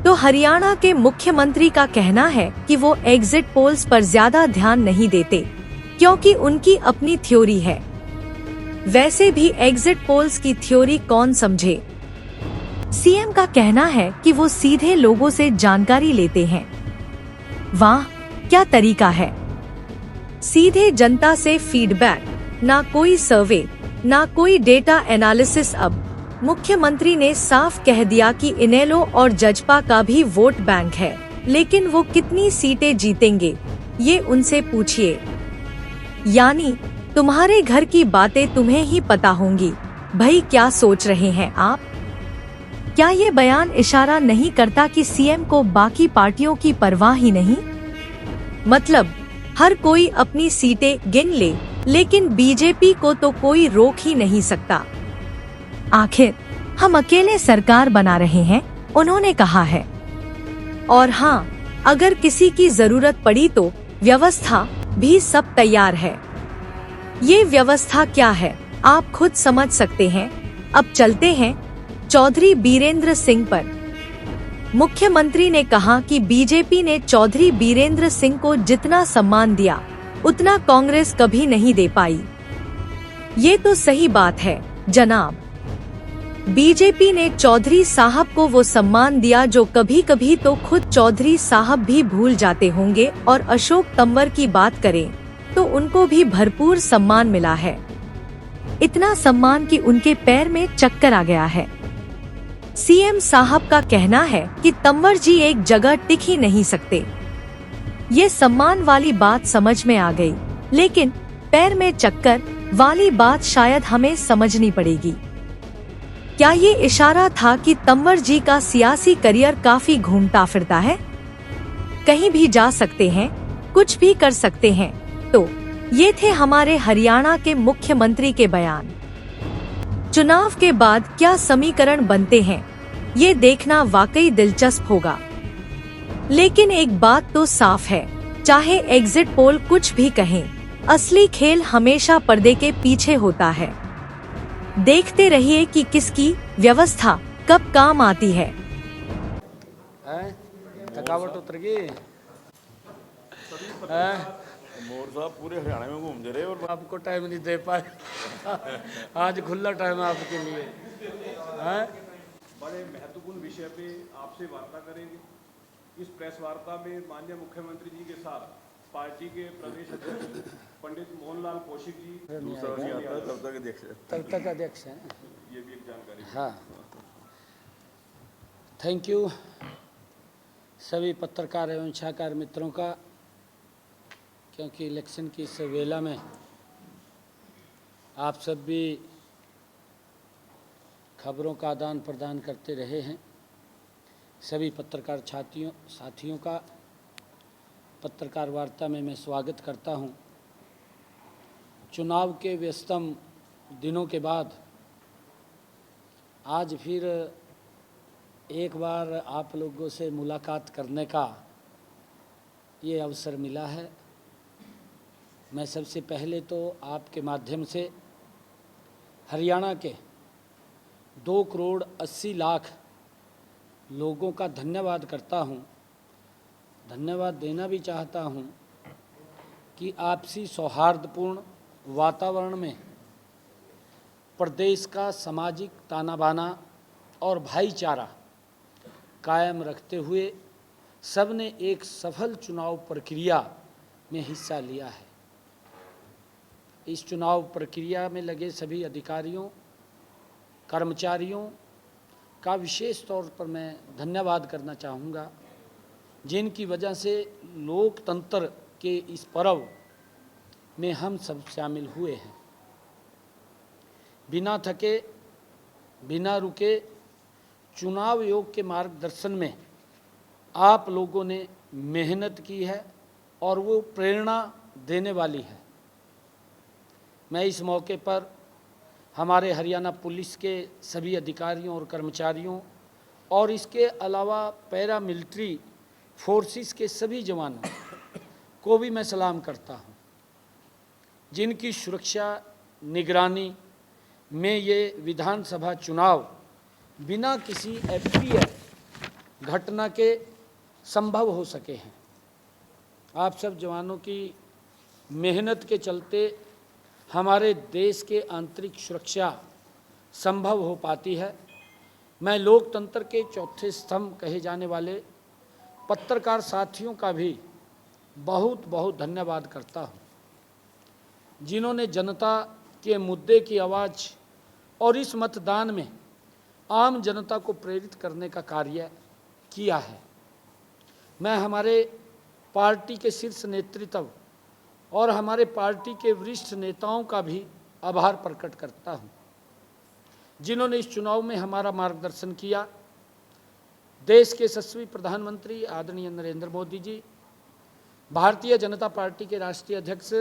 तो हरियाणा के मुख्यमंत्री का कहना है कि वो एग्जिट पोल्स पर ज्यादा ध्यान नहीं देते, क्योंकि उनकी अपनी थ्योरी है। वैसे भी एग्जिट पोल्स की थ्योरी कौन समझे। सीएम का कहना है कि वो सीधे लोगों से जानकारी लेते हैं। वाह, क्या तरीका है। सीधे जनता से फीडबैक, ना कोई सर्वे, ना कोई डेटा एनालिसिस। अब मुख्यमंत्री ने साफ कह दिया कि इनेलो और जजपा का भी वोट बैंक है, लेकिन वो कितनी सीटें जीतेंगे ये उनसे पूछिए। यानी तुम्हारे घर की बातें तुम्हें ही पता होंगी। भाई, क्या सोच रहे हैं आप? क्या ये बयान इशारा नहीं करता कि सीएम को बाकी पार्टियों की परवाह ही नहीं? मतलब हर कोई अपनी सीटें गिन ले, लेकिन बीजेपी को तो कोई रोक ही नहीं सकता। आखिर हम अकेले सरकार बना रहे हैं, उन्होंने कहा है। और हाँ, अगर किसी की जरूरत पड़ी तो व्यवस्था भी सब तैयार है। ये व्यवस्था क्या है आप खुद समझ सकते हैं। अब चलते हैं चौधरी बीरेंद्र सिंह पर। मुख्यमंत्री ने कहा कि बीजेपी ने चौधरी बीरेंद्र सिंह को जितना सम्मान दिया, उतना कांग्रेस कभी नहीं दे पाई। ये तो सही बात है जनाब। बीजेपी ने चौधरी साहब को वो सम्मान दिया जो कभी कभी तो खुद चौधरी साहब भी भूल जाते होंगे। और अशोक तंवर की बात करें तो उनको भी भरपूर सम्मान मिला है। इतना सम्मान कि उनके पैर में चक्कर आ गया है। सीएम साहब का कहना है कि तंवर जी एक जगह टिक ही नहीं सकते। ये सम्मान वाली बात समझ में आ गई, लेकिन पैर में चक्कर वाली बात शायद हमें समझनी पड़ेगी। क्या ये इशारा था कि तंवर जी का सियासी करियर काफी घूमता फिरता है? कहीं भी जा सकते हैं, कुछ भी कर सकते हैं। तो ये थे हमारे हरियाणा के मुख्यमंत्री के बयान। चुनाव के बाद क्या समीकरण बनते हैं, ये देखना वाकई दिलचस्प होगा। लेकिन एक बात तो साफ है, चाहे एग्जिट पोल कुछ भी कहें, असली खेल हमेशा पर्दे के पीछे होता है। देखते रहिए कि किसकी व्यवस्था कब काम आती है। थकावट उतर गई। मोर साहब पूरे हरियाणा में घूम रहे और आपको टाइम नहीं दे पाए। आज खुला टाइम है आपके लिए। बड़े महत्वपूर्ण विषय पे आपसे वार्ता करेंगे। इस प्रेस वार्ता में माननीय मुख्यमंत्री जी के साथ पार्टी के प्रदेश अध्यक्ष पंडित मोहनलाल कौशिक जी, तब तक अध्यक्ष हैं। ये भी एक जानकारी। हाँ, थैंक यू सभी पत्रकार एवं छाकार मित्रों का, क्योंकि इलेक्शन की इस वेला में आप सब भी खबरों का आदान प्रदान करते रहे हैं। सभी पत्रकार साथियों का पत्रकार वार्ता में मैं स्वागत करता हूं। चुनाव के व्यस्तम दिनों के बाद आज फिर एक बार आप लोगों से मुलाकात करने का ये अवसर मिला है। मैं सबसे पहले तो आपके माध्यम से हरियाणा के 2 करोड़ 80 लाख लोगों का धन्यवाद करता हूं। धन्यवाद देना भी चाहता हूं कि आपसी सौहार्दपूर्ण वातावरण में प्रदेश का सामाजिक ताना बाना और भाईचारा कायम रखते हुए सबने एक सफल चुनाव प्रक्रिया में हिस्सा लिया है। इस चुनाव प्रक्रिया में लगे सभी अधिकारियों, कर्मचारियों का विशेष तौर पर मैं धन्यवाद करना चाहूँगा, जिनकी वजह से लोकतंत्र के इस पर्व में हम सब शामिल हुए हैं। बिना थके, बिना रुके चुनाव आयोग के मार्गदर्शन में आप लोगों ने मेहनत की है और वो प्रेरणा देने वाली है। मैं इस मौके पर हमारे हरियाणा पुलिस के सभी अधिकारियों और कर्मचारियों और इसके अलावा पैरा मिलिट्री फोर्सेस के सभी जवानों को भी मैं सलाम करता हूं, जिनकी सुरक्षा निगरानी में ये विधानसभा चुनाव बिना किसी एफटीएफ घटना के संभव हो सके हैं। आप सब जवानों की मेहनत के चलते हमारे देश के आंतरिक सुरक्षा संभव हो पाती है। मैं लोकतंत्र के चौथे स्तंभ कहे जाने वाले पत्रकार साथियों का भी बहुत बहुत धन्यवाद करता हूँ, जिन्होंने जनता के मुद्दे की आवाज़ और इस मतदान में आम जनता को प्रेरित करने का कार्य किया है। मैं हमारे पार्टी के शीर्ष नेतृत्व और हमारे पार्टी के वरिष्ठ नेताओं का भी आभार प्रकट करता हूँ, जिन्होंने इस चुनाव में हमारा मार्गदर्शन किया। देश के यशस्वी प्रधानमंत्री आदरणीय नरेंद्र मोदी जी, भारतीय जनता पार्टी के राष्ट्रीय अध्यक्ष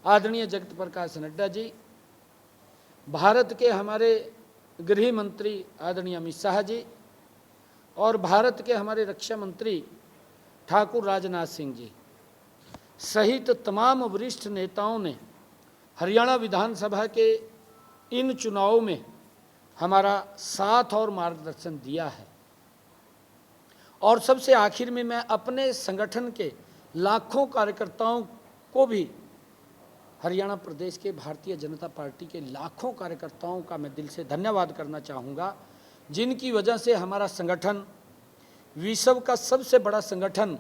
आदरणीय जगत प्रकाश नड्डा जी, भारत के हमारे गृह मंत्री आदरणीय अमित शाह जी और भारत के हमारे रक्षा मंत्री ठाकुर राजनाथ सिंह जी सहित तमाम वरिष्ठ नेताओं ने हरियाणा विधानसभा के इन चुनावों में हमारा साथ और मार्गदर्शन दिया है। और सबसे आखिर में मैं अपने संगठन के लाखों कार्यकर्ताओं को भी, हरियाणा प्रदेश के भारतीय जनता पार्टी के लाखों कार्यकर्ताओं का मैं दिल से धन्यवाद करना चाहूँगा, जिनकी वजह से हमारा संगठन विश्व का सबसे बड़ा संगठन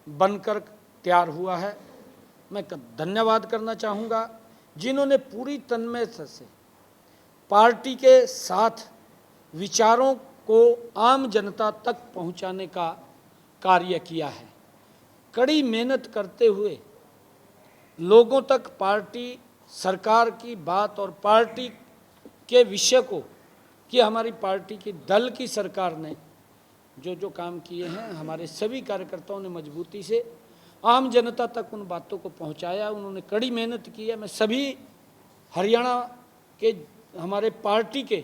बनकर तैयार हुआ है। मैं धन्यवाद करना चाहूँगा जिन्होंने पूरी तन्मयता से पार्टी के साथ विचारों को आम जनता तक पहुँचाने का कार्य किया है। कड़ी मेहनत करते हुए लोगों तक पार्टी सरकार की बात और पार्टी के विषय को, कि हमारी पार्टी की दल की सरकार ने जो जो काम किए हैं, हमारे सभी कार्यकर्ताओं ने मजबूती से आम जनता तक उन बातों को पहुंचाया। उन्होंने कड़ी मेहनत की है। मैं सभी हरियाणा के हमारे पार्टी के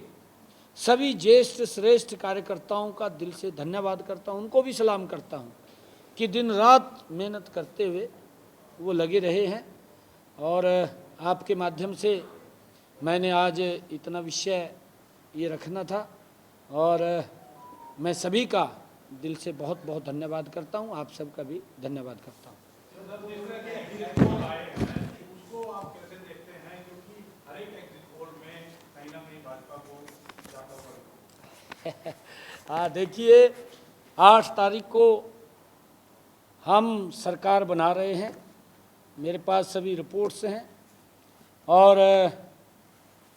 सभी ज्येष्ठ श्रेष्ठ कार्यकर्ताओं का दिल से धन्यवाद करता हूं, उनको भी सलाम करता हूं कि दिन रात मेहनत करते हुए वो लगे रहे हैं। और आपके माध्यम से मैंने आज इतना विषय ये रखना था और मैं सभी का दिल से बहुत बहुत धन्यवाद करता हूं। आप सबका भी धन्यवाद करता हूं। उसको आप कैसे देखते हैं, क्योंकि हर एक एग्जिट पोल में कहीं ना कहीं भाजपा को जाता पड़ता है। हाँ, देखिए 8 तारीख को हम सरकार बना रहे हैं। मेरे पास सभी रिपोर्ट्स हैं और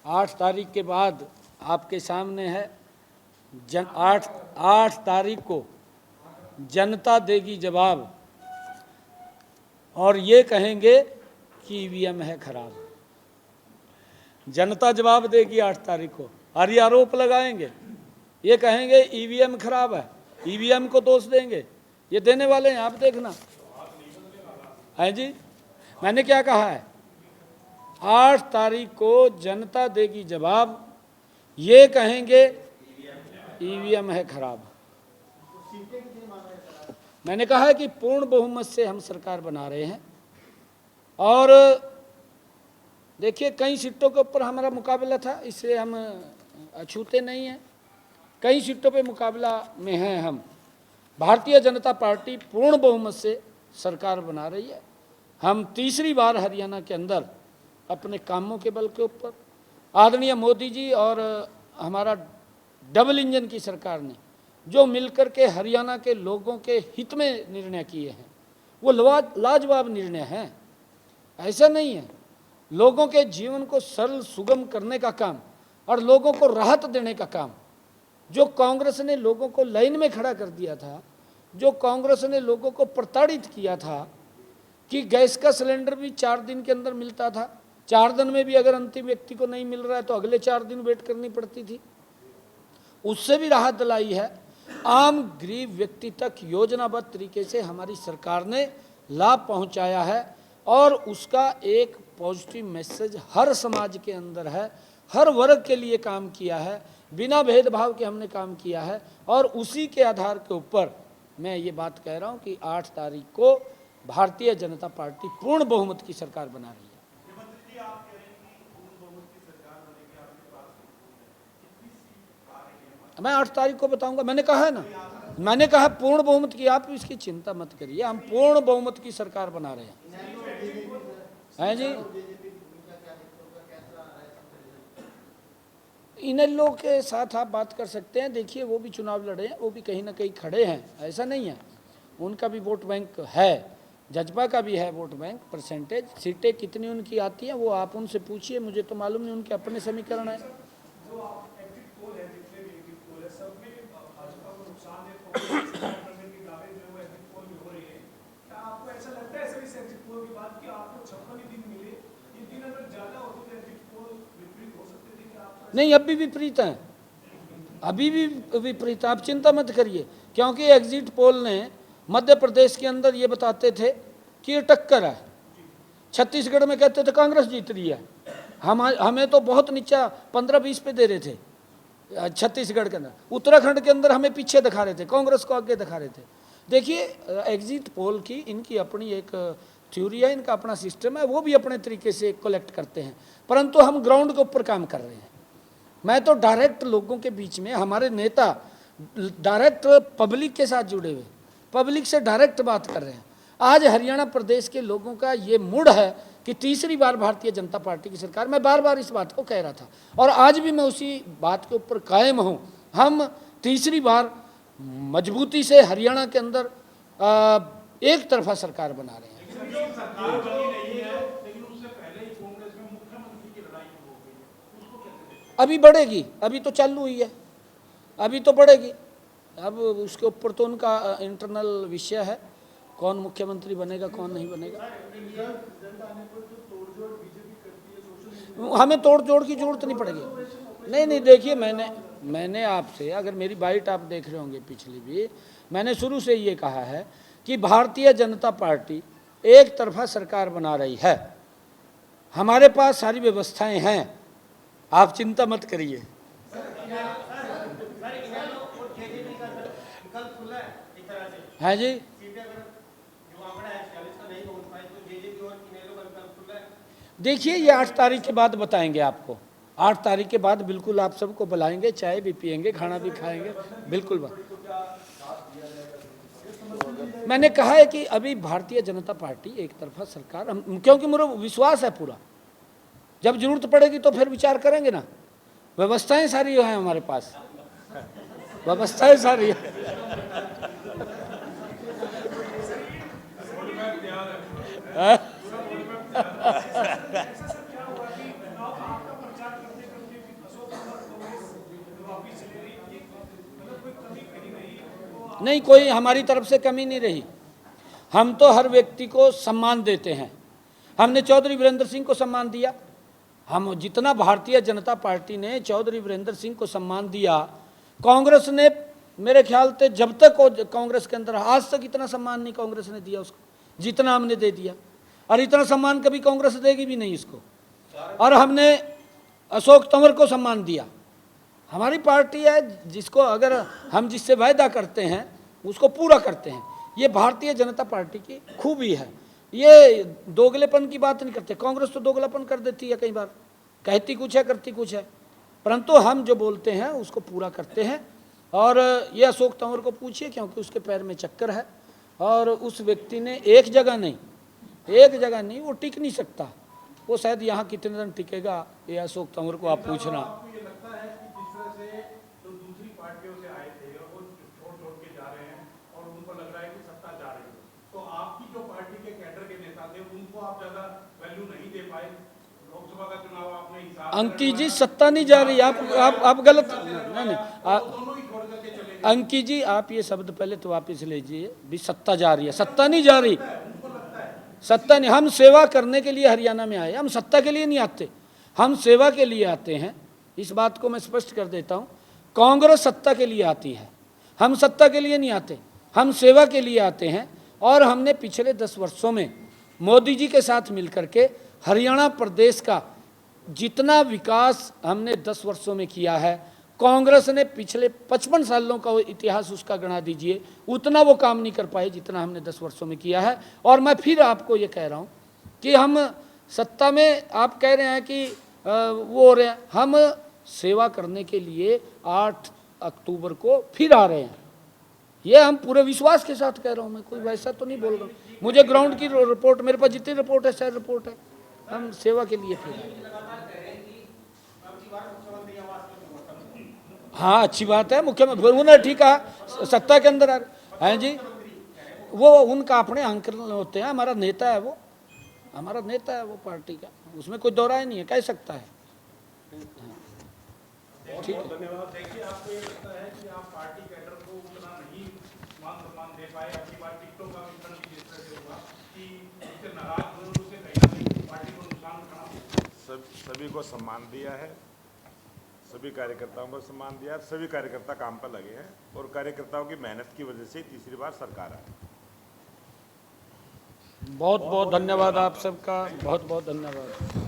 8 तारीख के बाद आपके सामने है 8 तारीख को जनता देगी जवाब और ये कहेंगे कि ईवीएम है खराब। जनता जवाब देगी 8 तारीख को और ये आरोप लगाएंगे, ये कहेंगे ईवीएम खराब है, ईवीएम को दोष देंगे। ये देने वाले हैं, आप देखना है जी। मैंने क्या कहा है, 8 तारीख को जनता देगी जवाब, ये कहेंगे ईवीएम है खराब। मैंने कहा है कि पूर्ण बहुमत से हम सरकार बना रहे हैं और देखिए कई सीटों के ऊपर हमारा मुकाबला था, इसलिए हम अछूते नहीं हैं। कई सीटों पे मुकाबला में हैं हम। भारतीय जनता पार्टी पूर्ण बहुमत से सरकार बना रही है। हम तीसरी बार हरियाणा के अंदर अपने कामों के बल के ऊपर आदरणीय मोदी जी और हमारा डबल इंजन की सरकार ने जो मिलकर के हरियाणा के लोगों के हित में निर्णय किए हैं, वो लाजवाब निर्णय हैं। ऐसा नहीं है, लोगों के जीवन को सरल सुगम करने का काम और लोगों को राहत देने का काम, जो कांग्रेस ने लोगों को लाइन में खड़ा कर दिया था, जो कांग्रेस ने लोगों को प्रताड़ित किया था कि गैस का सिलेंडर भी 4 दिन के अंदर मिलता था, 4 दिन में भी अगर अंतिम व्यक्ति को नहीं मिल रहा है तो अगले 4 दिन वेट करनी पड़ती थी, उससे भी राहत दिलाई है। आम गरीब व्यक्ति तक योजनाबद्ध तरीके से हमारी सरकार ने लाभ पहुंचाया है और उसका एक पॉजिटिव मैसेज हर समाज के अंदर है, हर वर्ग के लिए काम किया है, बिना भेदभाव के हमने काम किया है। और उसी के आधार के ऊपर मैं ये बात कह रहा हूँ कि 8 तारीख को भारतीय जनता पार्टी पूर्ण बहुमत की सरकार बना रही है। मैं 8 तारीख को बताऊंगा, मैंने कहा है ना। मैंने कहा पूर्ण बहुमत की, आप इसकी चिंता मत करिए, हम पूर्ण बहुमत की सरकार बना रहे हैं जी। इन लोग के साथ आप बात कर सकते हैं। देखिए वो भी चुनाव लड़े हैं, वो भी कहीं ना कहीं खड़े हैं, ऐसा नहीं है, उनका भी वोट बैंक है, जजपा का भी है वोट बैंक। परसेंटेज सीटें कितनी उनकी आती हैं वो आप उनसे पूछिए, मुझे तो मालूम नहीं, उनके अपने समीकरण है। नहीं, अब भी विपरीत हैं, अभी भी विपरीत। आप चिंता मत करिए, क्योंकि एग्जिट पोल ने मध्य प्रदेश के अंदर ये बताते थे कि ये टक्कर है। छत्तीसगढ़ में कहते थे कांग्रेस जीत रही है, हमें तो बहुत नीचा 15-20 पे दे रहे थे छत्तीसगढ़ के अंदर। उत्तराखंड के अंदर हमें पीछे दिखा रहे थे, कांग्रेस को आगे दिखा रहे थे। देखिए एग्जिट पोल की इनकी अपनी एक थ्योरी है, इनका अपना सिस्टम है, वो भी अपने तरीके से कलेक्ट करते हैं, परंतु हम ग्राउंड के ऊपर काम कर रहे हैं। मैं तो डायरेक्ट लोगों के बीच में, हमारे नेता डायरेक्ट पब्लिक के साथ जुड़े हुए, पब्लिक से डायरेक्ट बात कर रहे हैं। आज हरियाणा प्रदेश के लोगों का ये मूड है कि तीसरी बार भारतीय जनता पार्टी की सरकार। मैं बार बार इस बात को कह रहा था और आज भी मैं उसी बात के ऊपर कायम हूँ। हम तीसरी बार मजबूती से हरियाणा के अंदर एक तरफा सरकार बना रहे हैं। अभी बढ़ेगी, अभी तो चालू हुई है, अभी तो बढ़ेगी। अब उसके ऊपर तो उनका इंटरनल विषय है, कौन मुख्यमंत्री बनेगा कौन नहीं बनेगा। हमें तोड़ जोड़ की जरूरत नहीं पड़ेगी। नहीं, देखिए मैंने आपसे, अगर मेरी बाइट आप देख रहे होंगे पिछली भी, मैंने शुरू से ये कहा है कि भारतीय जनता पार्टी एक तरफा सरकार बना रही है। हमारे पास सारी व्यवस्थाएं हैं, आप चिंता मत करिए। है जी, देखिए ये 8 तारीख के बाद बताएंगे आपको। 8 तारीख के बाद बिल्कुल आप सबको बुलाएंगे, चाय भी पियेंगे, खाना भी खाएंगे, बिल्कुल। मैंने कहा है कि अभी भारतीय जनता पार्टी एक तरफा सरकार, क्योंकि मुझे विश्वास है पूरा, जब जरूरत पड़ेगी तो फिर विचार करेंगे ना। व्यवस्थाएं सारी हैं हमारे पास, व्यवस्थाएं सारी है। नहीं, कोई हमारी तरफ से कमी नहीं रही। हम तो हर व्यक्ति को सम्मान देते हैं। हमने चौधरी वीरेंद्र सिंह को सम्मान दिया। हम जितना भारतीय जनता पार्टी ने चौधरी वीरेंद्र सिंह को सम्मान दिया, कांग्रेस ने मेरे ख्याल से जब तक कांग्रेस के अंदर, आज तक इतना सम्मान नहीं कांग्रेस ने दिया उसको जितना हमने दे दिया, और इतना सम्मान कभी कांग्रेस देगी भी नहीं इसको। और हमने अशोक तंवर को सम्मान दिया। हमारी पार्टी है जिसको अगर हम जिससे वायदा करते हैं उसको पूरा करते हैं। ये भारतीय जनता पार्टी की खूबी है। ये दोगलेपन की बात नहीं करते। कांग्रेस तो दोगलापन कर देती है, कई बार कहती कुछ है करती कुछ है, परंतु हम जो बोलते हैं उसको पूरा करते हैं। और ये अशोक तंवर को पूछिए, क्योंकि उसके पैर में चक्कर है और उस व्यक्ति ने एक जगह नहीं, वो टिक नहीं सकता। वो शायद यहाँ कितने दिन टिकेगा, ये अशोक तंवर को आप पूछना। अंकी जी सत्ता नहीं जा रही, आप गलत नहीं। अंकी जी आप ये शब्द पहले तो वापस लीजिए, भी सत्ता जा रही है, सत्ता नहीं जा रही, सत्ता नहीं। हम सेवा करने के लिए हरियाणा में आए, हम सत्ता के लिए नहीं आते, हम सेवा के लिए आते हैं। इस बात को मैं स्पष्ट कर देता हूँ। कांग्रेस सत्ता के लिए आती है, हम सत्ता के लिए नहीं आते, हम सेवा के लिए आते हैं। और हमने पिछले 10 वर्षों में मोदी जी के साथ मिलकर के हरियाणा प्रदेश का जितना विकास हमने 10 वर्षों में किया है, कांग्रेस ने पिछले 55 सालों का इतिहास उसका गणा दीजिए, उतना वो काम नहीं कर पाए जितना हमने 10 वर्षों में किया है। और मैं फिर आपको ये कह रहा हूँ कि हम सत्ता में, आप कह रहे हैं कि वो हो रहे हैं, हम सेवा करने के लिए 8 अक्टूबर को फिर आ रहे हैं। ये हम पूरे विश्वास के साथ कह रहा हूँ, मैं कोई वैसा तो नहीं बोल रहा हूँ। मुझे ग्राउंड की रिपोर्ट, मेरे पास जितनी रिपोर्ट है सर रिपोर्ट है, हम सेवा के लिए फिर आए। हाँ अच्छी बात है, मुख्यमंत्री उन्होंने ठीक कहा, सत्ता के अंदर आ रहे हैं जी, वो उनका अपने अंकल होते हैं, हमारा नेता है वो, हमारा नेता है वो पार्टी का, उसमें कोई दोहराए नहीं है, कह सकता है। ठीक है, धन्यवाद। देखिए, आपको ये लगता है कि आप पार्टी कैडर को उतना नहीं मान सम्मान दे पाए, अगली बार टिकटों का वितरण भी जिस तरह से होगा कि उससे नाराज हुए, उसे कहीं ना कहीं पार्टी को नुकसान उठाना। सभी को सम्मान दिया है, सभी कार्यकर्ताओं को सम्मान दिया, सभी कार्यकर्ता काम पर लगे हैं और कार्यकर्ताओं की मेहनत की वजह से तीसरी बार सरकार आई। बहुत बहुत धन्यवाद आप सबका, बहुत बहुत धन्यवाद।